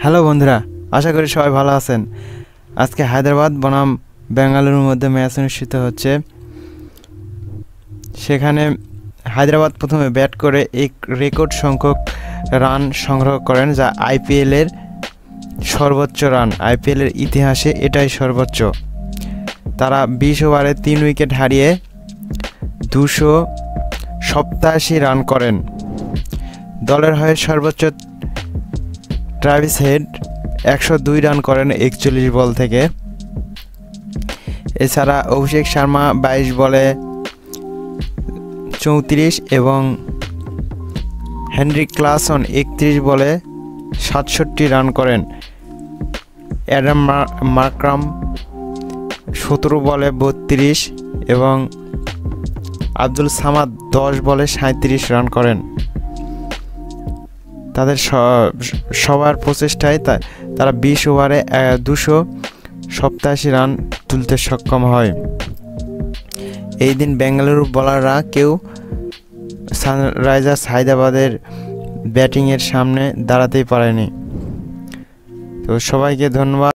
Hello বন্ধুরা, আশা করি সবাই ভালো আছেন। আজকে হায়দ্রাবাদ বনাম বেঙ্গালুরুর মধ্যে ম্যাচ অনুষ্ঠিত হচ্ছে। সেখানে হায়দ্রাবাদ প্রথমে ব্যাট করে এক রেকর্ড সংখ্যক রান সংগ্রহ করেন, যা আইপিএলের সর্বোচ্চ রান। আইপিএলের ইতিহাসে এটাই সর্বোচ্চ। তারা 20 ওভারে 3 উইকেট হারিয়ে 287 রান করেন। দলের হয়ে সর্বোচ্চ ট্রাভিস হেড 102 রান করেন 41 বল থেকে। এছাড়া অভিষেক শর্মা 22 বলে 34 এবং হেনরিক ক্লাসন 31 বলে 67 রান করেন। অ্যাডাম মার্ক্রাম 17 বলে 32 এবং আব্দুল সামাদ 10 বলে 37 রান করেন। তাদের সবার প্রচেষ্টায় তারা 20 ওভারে 287 রান তুলতে সক্ষম হয়। এই দিন বেঙ্গালুরু বোলাররা কেউ সানরাইজার্স হায়দ্রাবাদের ব্যাটিংয়ের সামনে দাঁড়াতেই পারেনি। তো সবাইকে ধন্যবাদ।